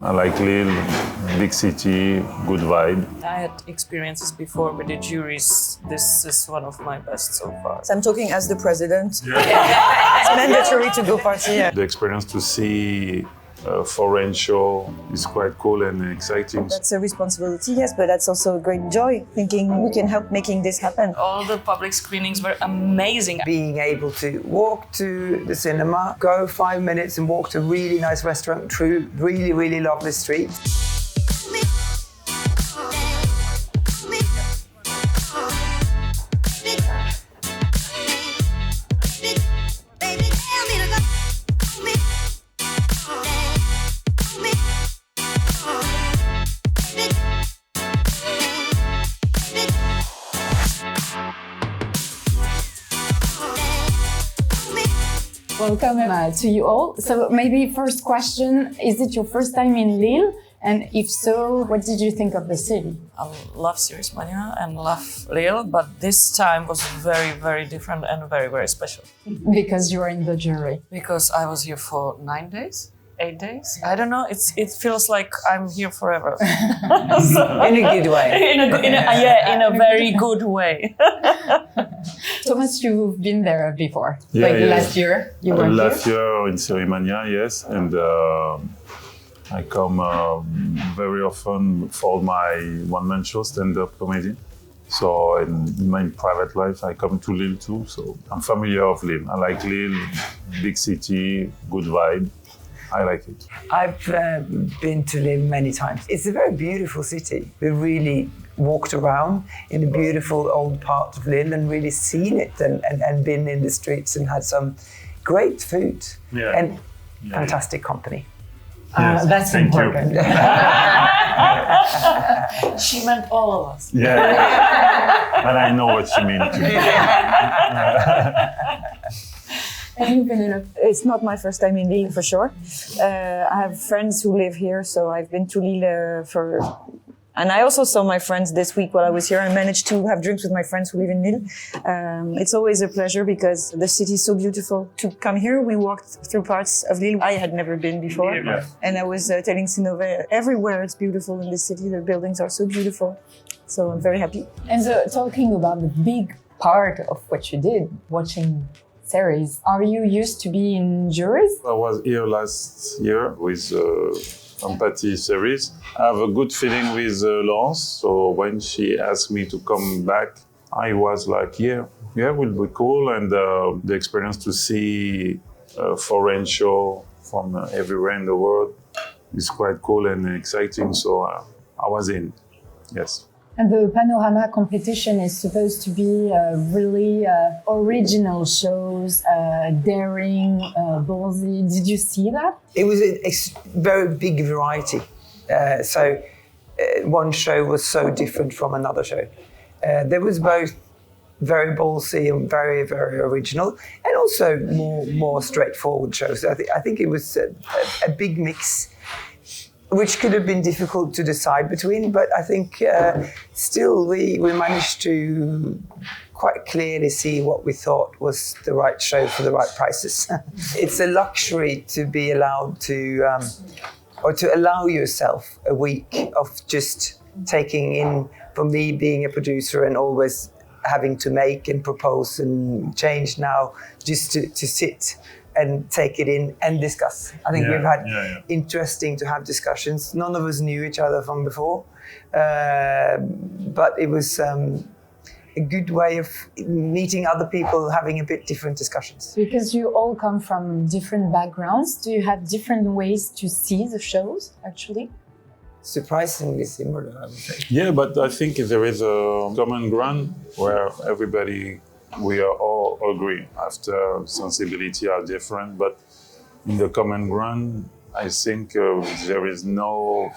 I like Lille, big city, good vibe. I had experiences before with the juries. This is one of my best so far. So I'm talking as the president. It's mandatory to go party. Yeah. The experience to see a foreign show is quite cool and exciting. That's a responsibility, yes, but that's also a great joy, thinking we can help making this happen. All the public screenings were amazing. Being able to walk to the cinema, go 5 minutes and walk to a really nice restaurant through really, really lovely streets. Welcome to you all. So maybe first question, is it your first time in Lille? And if so, what did you think of the city? I love Series Mania and love Lille, but this time was very, very different and very, very special. Because you are in the jury. Because I was here for 9 days, 8 days. I don't know, it feels like I'm here forever. In a good way. In a very good way. Thomas, you've been there before. Yeah, last year you were last here? year in Series Mania, yes, and I come very often for my one-man show, stand-up comedy. So in my private life, I come to Lille too, so I'm familiar of Lille. I like Lille, big city, good vibe. I like it. I've been to Lille many times. It's a very beautiful city. We really walked around in a beautiful old part of Lille and really seen it and been in the streets and had some great food and fantastic company. Yes, that's thank important. She meant all of us. Yeah. And I know what you mean too. And you, Pénélope? It's not my first time in Lille for sure. I have friends who live here, so I've been to Lille and I also saw my friends this week while I was here. I managed to have drinks with my friends who live in Lille. It's always a pleasure because the city is so beautiful. To come here, we walked through parts of Lille I had never been before. Yeah. And I was telling Synnøve, everywhere it's beautiful in the city. The buildings are so beautiful. So I'm very happy. And so talking about the big part of what you did, watching series, are you used to be in juries? I was here last year with Empathy series. I have a good feeling with Laurence, so when she asked me to come back, I was like, yeah, will be cool. And the experience to see a foreign show from everywhere in the world is quite cool and exciting, so I was in, yes. And the Panorama competition is supposed to be really original shows, daring, ballsy. Did you see that? It was a very big variety. So one show was so different from another show. There was both very ballsy and very, very original, and also more straightforward shows. I think it was a big mix, which could have been difficult to decide between, but I think still we managed to quite clearly see what we thought was the right show for the right prices. It's a luxury to be allowed to, or to allow yourself a week of just taking in, for me being a producer and always having to make and propose and change now, just to sit and take it in and discuss. I think we've had interesting to have discussions. None of us knew each other from before, but it was a good way of meeting other people, having a bit different discussions. Because you all come from different backgrounds, do you have different ways to see the shows, actually? Surprisingly similar, I would say. Yeah, but I think there is a common ground where we are all agree. After sensibility are different, but in the common ground, I think there is no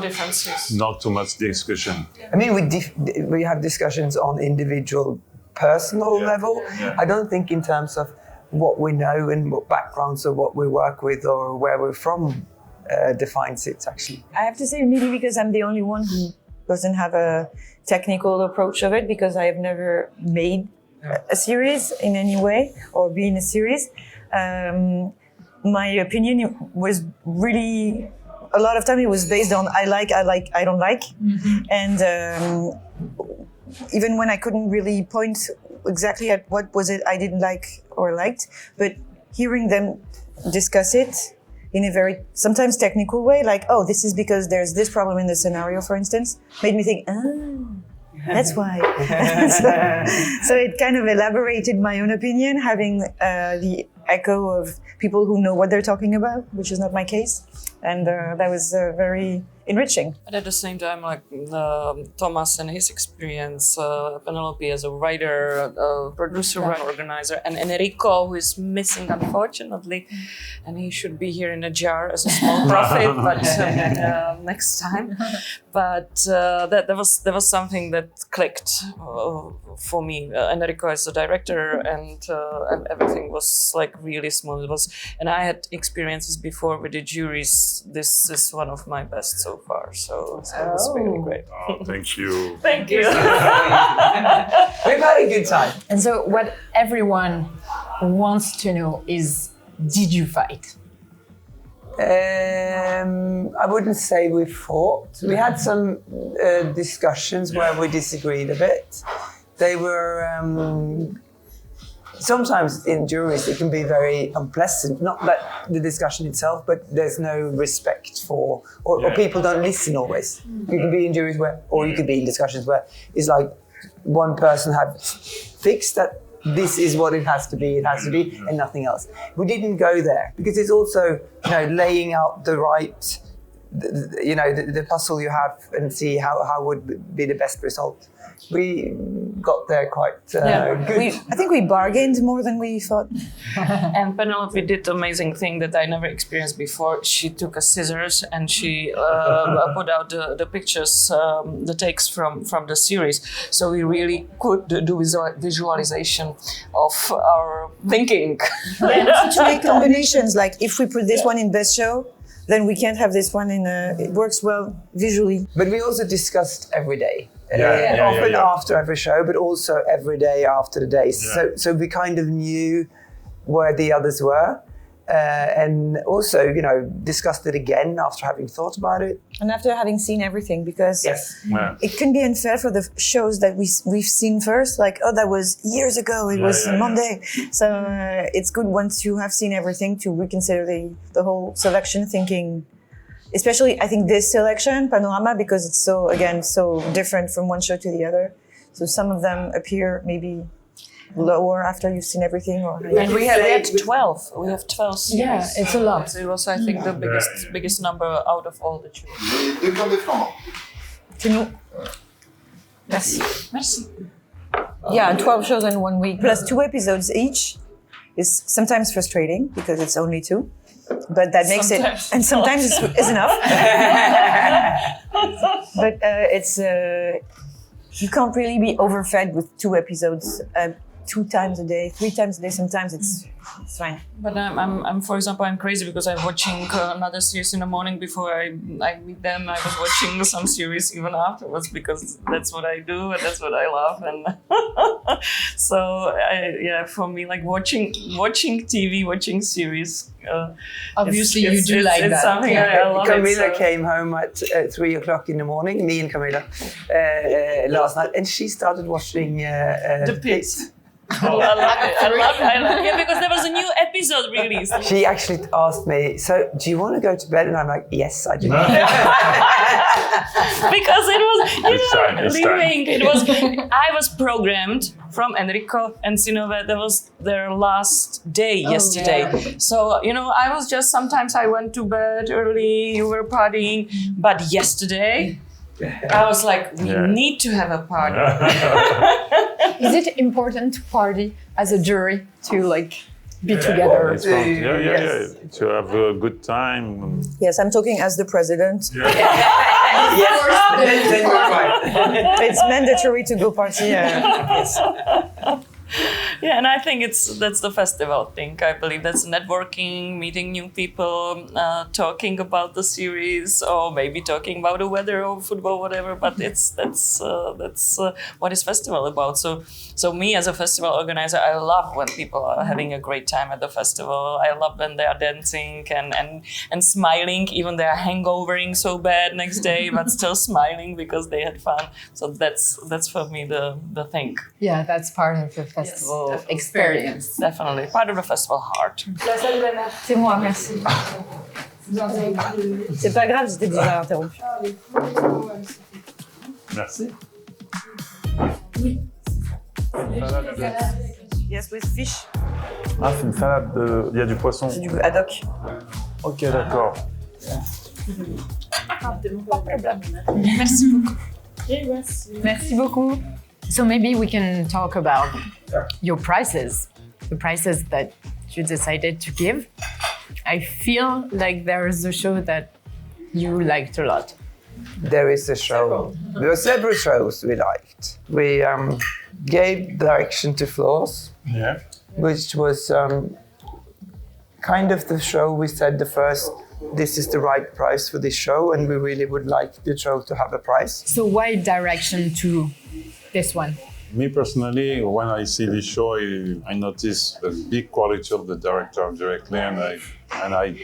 differences. Not too much discussion. I mean, we have discussions on individual, personal level. Yeah. I don't think in terms of what we know and what backgrounds or what we work with or where we're from defines it, actually. I have to say maybe because I'm the only one who doesn't have a technical approach of it, because I have never made a series in any way or be in a series. My opinion was really a lot of time it was based on I like, I don't like. And even when I couldn't really point exactly at what was it I didn't like or liked, but hearing them discuss it in a very sometimes technical way, like, oh, this is because there's this problem in the scenario, for instance, made me think, that's why. So it kind of elaborated my own opinion, having the echo of people who know what they're talking about, which is not my case. And that was very enriching. But at the same time, like Thomas and his experience, Pénélope as a writer, producer, and organizer, and Enrico, who is missing unfortunately, and he should be here in a jar as a small profit, but next time. But there was something that clicked for me. Enrico as a director, and everything was like really smooth. It was, and I had experiences before with the juries. This is one of my best so far, so it was really great. Oh, thank you. Thank you. We've had a good time. And so what everyone wants to know is, did you fight? I wouldn't say we fought. We had some discussions where we disagreed a bit. They were sometimes in juries it can be very unpleasant. Not that the discussion itself, but there's no respect for, or people don't listen always. You can be in juries where, or you could be in discussions where it's like one person have fixed that this is what it has to be, and nothing else. We didn't go there because it's also, laying out the right, the puzzle you have and see how would be the best result. We got there quite good. I think we bargained more than we thought. And Pénélope did an amazing thing that I never experienced before. She took a scissors and she put out the pictures, the takes from the series. So we really could do visualization of our thinking. To make combinations, like if we put this one in best show, then we can't have this one in. It works well visually. But we also discussed every day. Often after every show, but also every day after the day. So we kind of knew where the others were, and also, discussed it again after having thought about it. And after having seen everything, because it can be unfair for the shows that we've seen first, like, oh, that was years ago, it was Monday. So it's good once you have seen everything to reconsider the whole selection, thinking, especially, I think this selection, Panorama, because it's so different from one show to the other. So some of them appear maybe lower after you've seen everything. And we had 12. We have 12 series. Yeah, it's a lot. So it was, I think, the biggest number out of all the children. C'est nous. Merci. Merci. Yeah, 12 shows in 1 week, plus 2 episodes each is sometimes frustrating because it's only 2. But that makes Sometimes. and sometimes it's enough. But it's you can't really be overfed with 2 episodes 2 times a day, 3 times a day. Sometimes it's fine. But I'm for example, I'm crazy because I'm watching another series in the morning before I meet them. I was watching some series even afterwards because that's what I do and that's what I love. And so for me, like watching TV, watching series. Obviously, you do like it's that. Something I love. Kamila came home at 3 o'clock in the morning, me and Kamila, last night, and she started watching The Pit. I love it. Yeah, because there was a new episode released. She actually asked me, so do you want to go to bed? And I'm like, yes, I do. Because it was, It's time. I was programmed from Enrico and Synnøve. That was their last day yesterday. Yeah. So, I was just, sometimes I went to bed early, you were partying. But yesterday, I was like, we need to have a party. Is it important to party as a jury to be together? It's fun. To have a good time. Yes, I'm talking as the president. Yes, then you're right. It's mandatory to go party. Yes. Yeah, and I think that's the festival thing. I believe that's networking, meeting new people, talking about the series, or maybe talking about the weather or football, whatever. But that's what is festival about. So me as a festival organizer, I love when people are having a great time at the festival. I love when they are dancing and smiling, even they are hangovering so bad next day, but still smiling because they had fun. So that's for me the thing. Yeah, that's part of the festival experience. Definitely part of the festival heart. C'est moi, merci. C'est pas grave, j'étais déjà interrompue. Merci. Yes, with fish. Ah, c'est une salade de... Il y a du poisson. C'est du ad hoc. Ok, d'accord. Merci beaucoup. Merci beaucoup. So maybe we can talk about your prices, the prices that you decided to give. I feel like there is a show that you liked a lot. There is a show. There were several shows we liked. We gave direction to Floors, Yeah. which was kind of the show we said the first, this is the right price for this show, and we really would like the show to have a price. So why direction to this one? Me personally, when I see this show, I notice the big quality of the director directly, and I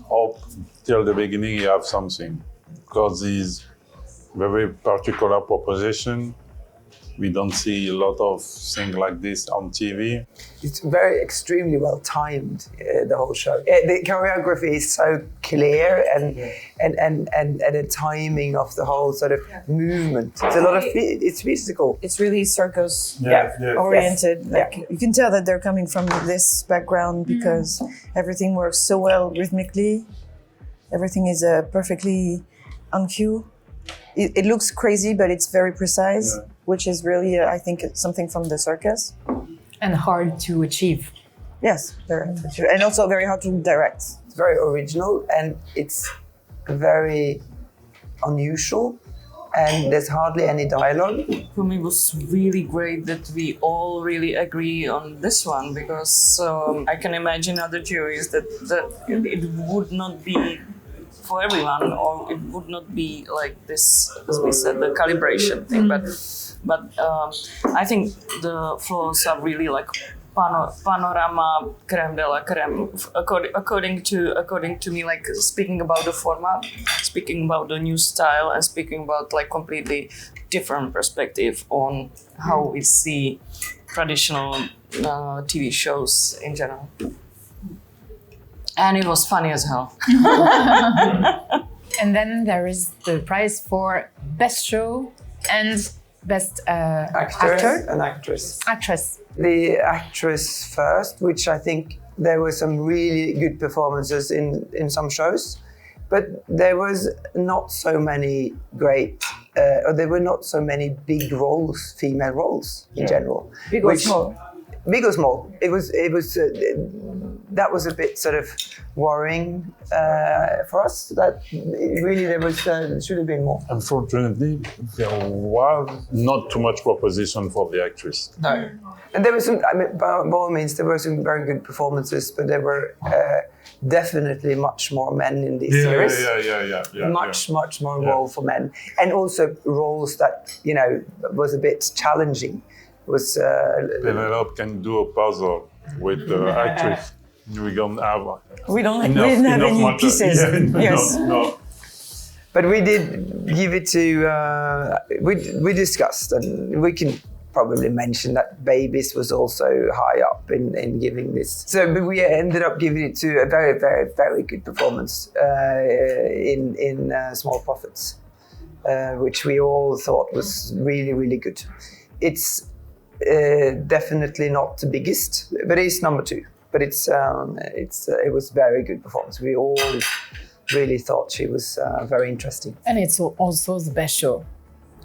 hope till the beginning he have something, because he's very particular proposition. We don't see a lot of things like this on TV. It's very extremely well timed, the whole show. The choreography is so clear and the timing of the whole sort of movement. It's a lot of it's physical. It's really circus Yeah. oriented. Yes. Like you can tell that they're coming from this background because everything works so well rhythmically. Everything is perfectly on cue. It looks crazy, but it's very precise, which is really, I think, something from the circus. And hard to achieve. Yes, and also very hard to direct. It's very original and it's very unusual, and there's hardly any dialogue. For me, it was really great that we all really agree on this one, because I can imagine other juries that it would not be for everyone, or it would not be like this, as we said, the calibration thing. But I think the floors are really like panorama, creme de la creme. According to me, like speaking about the format, speaking about the new style, and speaking about like completely different perspective on how we see traditional TV shows in general. And it was funny as hell. And then there is the prize for best show and best actor. And actress. Actress. The actress first, which I think there were some really good performances in some shows, but there was not so many great, or there were not so many big roles, female roles in general. Big or small? Big or small. It was that was a bit sort of worrying for us. That really there should have been more. Unfortunately, there was not too much proposition for the actress. No. And there was some, I mean, by all means, there were some very good performances, but there were definitely much more men in this series. Yeah. Much more role for men. And also roles that, was a bit challenging. Was Pénélope can do a puzzle with the actress. We didn't have any much, pieces. Yes. No. But we did give it to, we discussed, and we can probably mention that Babies was also high up in giving this. So but we ended up giving it to a very, very, very good performance in Small Profits, which we all thought was really, really good. It's definitely not the biggest, but it's number 2. But it was very good performance. We all really thought she was very interesting. And it's also the best show.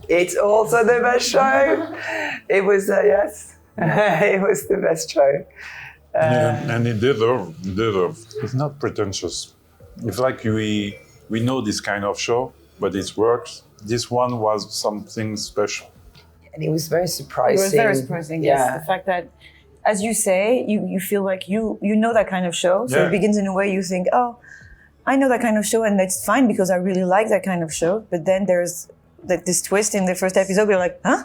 It's also the best show. It was yes, it was the best show. And it deserved. It's not pretentious. It's like we know this kind of show, but it works. This one was something special. And it was very surprising. It was very surprising, yes. The fact that as you say, you feel like you know that kind of show. So it begins in a way you think, oh, I know that kind of show, and that's fine because I really like that kind of show. But then there's like this twist in the first episode. You're like, huh?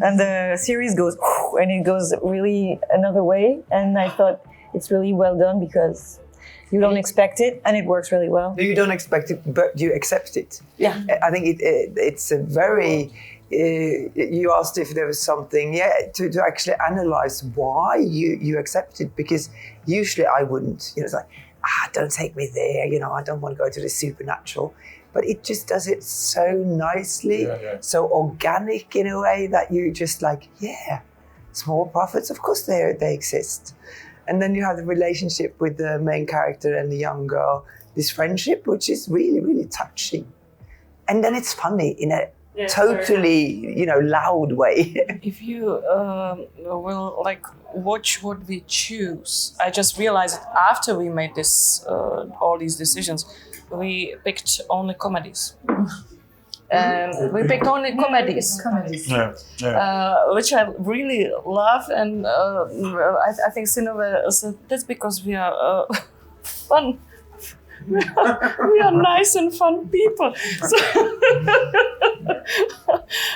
And the series goes, and it goes really another way. And I thought it's really well done because you don't expect it, and it works really well. You don't expect it, but you accept it. Yeah. I think it's a very. You asked if there was something, to actually analyze why you accept it, because usually I wouldn't. It's like, don't take me there. I don't want to go to the supernatural. But it just does it so nicely, so organic in a way that you just like, small prophets, of course they exist. And then you have the relationship with the main character and the young girl, this friendship, which is really, really touching. And then it's funny in a totally, loud way. If you will like watch what we choose, I just realized after we made this, all these decisions, we picked only comedies. And we picked only comedies. Which I really love, and I think Synnøve said that's because we are fun. We are nice and fun people. So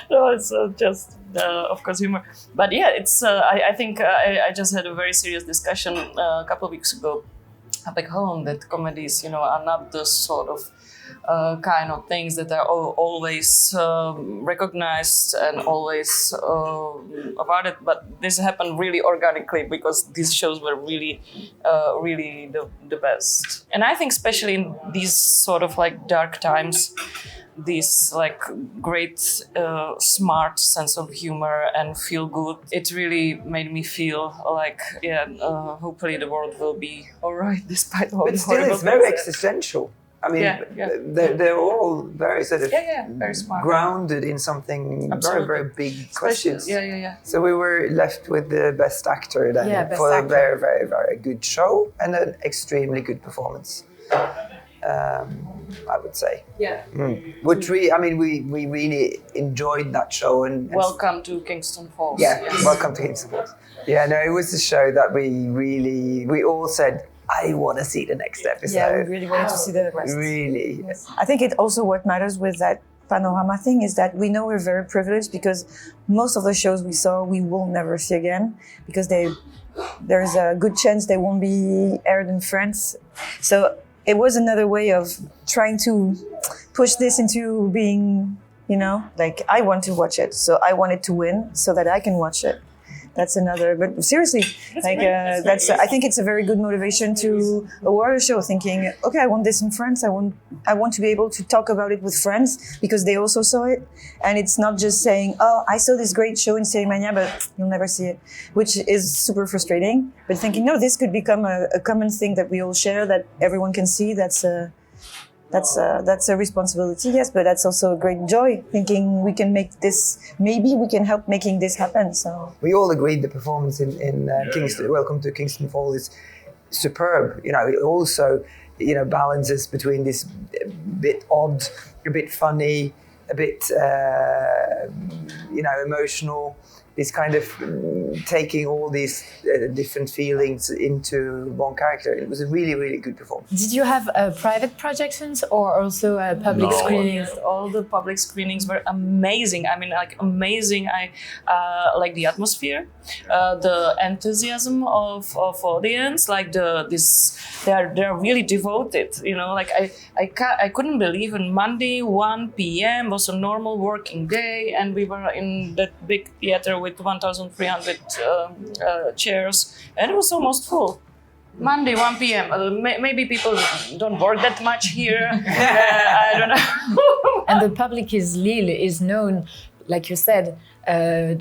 no, it's just of course humor. But yeah, it's I think I just had a very serious discussion a couple of weeks ago back home that comedies, are not the sort of kind of things that are always recognized and always awarded, but this happened really organically because these shows were really, really the best. And I think especially in these sort of like dark times, this like great smart sense of humor and feel good, it really made me feel like hopefully the world will be all right despite all but the still horrible it's very things. existential. I mean, they're all very sort of very smart, grounded in something very, very big questions. Yeah. So we were left with the best actor then best for actor. a very, very, very good show and an extremely good performance. I would say. Which we really enjoyed that show and Welcome to Kingston Falls. Welcome to Kingston Falls. Yeah, no, it was a show that we all said, I want to see the next episode. Yeah, we really wanted to see the rest. Really. Yes. I think it also what matters with that Panorama thing is that we know we're very privileged because most of the shows we saw we will never see again because there's a good chance they won't be aired in France. So it was another way of trying to push this into being, like I want to watch it, so I want it to win so that I can watch it. That's another, but seriously, I think it's a very good motivation to award a show thinking, okay, I want this in France. I want to be able to talk about it with friends because they also saw it. And it's not just saying, oh, I saw this great show in Séries Mania, but you'll never see it, which is super frustrating. But thinking, no, this could become a common thing that we all share, that everyone can see. That's a responsibility, yes, but that's also a great joy, thinking we can make this, maybe we can help making this happen. So we all agreed the performance in Kingston, Welcome to Kingston Falls is superb. It also, balances between this bit odd, a bit funny, a bit, emotional, this kind of taking all these different feelings into one character. It was a really, really good performance. Did you have private projections or also public screenings? All the public screenings were amazing. I mean, like amazing. I like the atmosphere, the enthusiasm of audience. Like they're really devoted. Like I couldn't believe on Monday 1 p.m. was a normal working day, and we were in that big theater with 1,300 chairs, and it was almost full. Monday, 1 p.m. Maybe people don't work that much here. I don't know. And the public Lille is known, like you said,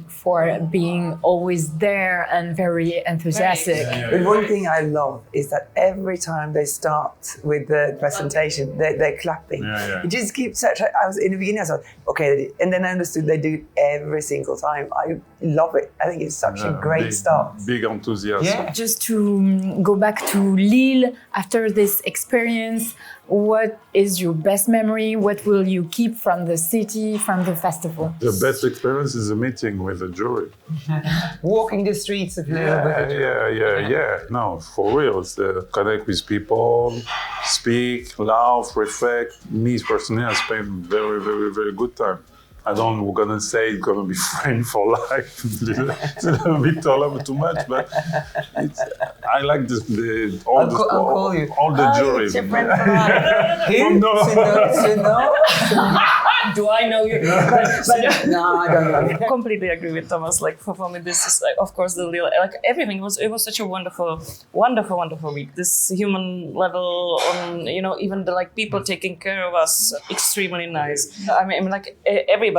for being always there and very enthusiastic. But one thing I love is that every time they start with the presentation, they're clapping. It just keeps such. I was in the beginning. I thought, okay, and then I understood they do it every single time. I love it. I think it's such a great start. Big enthusiasm. Yeah. Just to go back to Lille after this experience, what is your best memory? What will you keep from the city, from the festival? The best experience is a meeting with the jury. Walking the streets of Lille. Yeah. No, for real. It's connect with people, speak, laugh, reflect. Me personally, I spend very, very, very good time. I don't gonna say it's gonna be friend for life. It's a little bit too much, but I like all the juries. Your friend for life. Synnøve? Do I know you? No, I don't know. I completely agree with Thomas. Like for me, this is like, of course, the Lille, like everything it was such a wonderful week. This human level, on even the like people taking care of us, extremely nice. I mean like everybody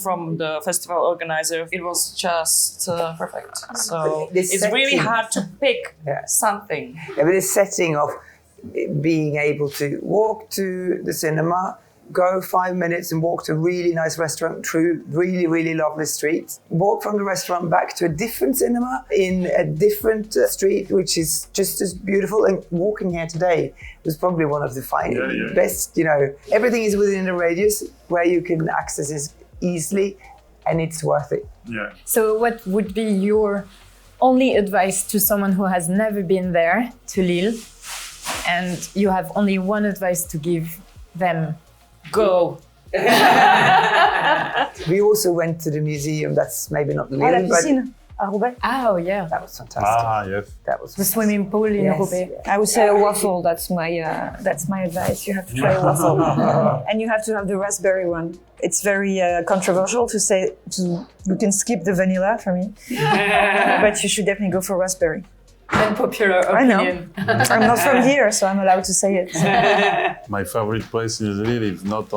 from the festival organizer, it was just perfect. So it's really hard to pick something. Yeah, but the setting of being able to walk to the cinema, go 5 minutes and walk to a really nice restaurant through really, really lovely streets, walk from the restaurant back to a different cinema in a different street, which is just as beautiful. And walking here today was probably one of the best, everything is within a radius where you can access it easily, and it's worth it. Yeah. So what would be your only advice to someone who has never been there, to Lille, and you have only one advice to give them? Go. We also went to the museum. That's maybe not Lille, but Oh yeah, that was fantastic. Yes. That was the swimming pool in Roubaix. I would say a waffle. That's my advice. You have to try a waffle, and you have to have the raspberry one. It's very controversial to say. You can skip the vanilla for me, but you should definitely go for raspberry. Unpopular opinion. I know. I'm not from here, so I'm allowed to say it. My favorite place in Lille is not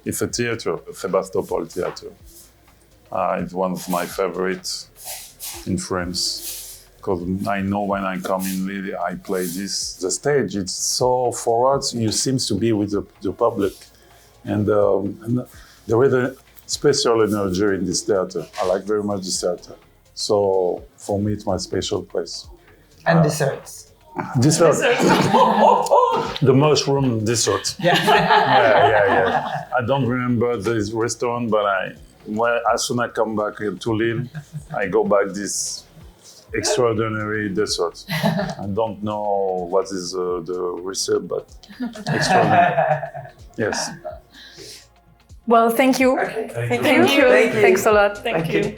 it's a theater, Sebastopol Theater. It's one of my favorites in France, because I know when I come in Lille, I play the stage. It's so for us, you seems to be with the public, and there is a special energy in this theater. I like very much this theater. So for me, it's my special place. And desserts. Dessert. The mushroom dessert. Yeah. I don't remember this restaurant, but as soon as I come back to Lille, I go back this extraordinary dessert. I don't know what is the recipe, but extraordinary. Yes. Well, thank you. Thank you. Thanks a lot. Thank you.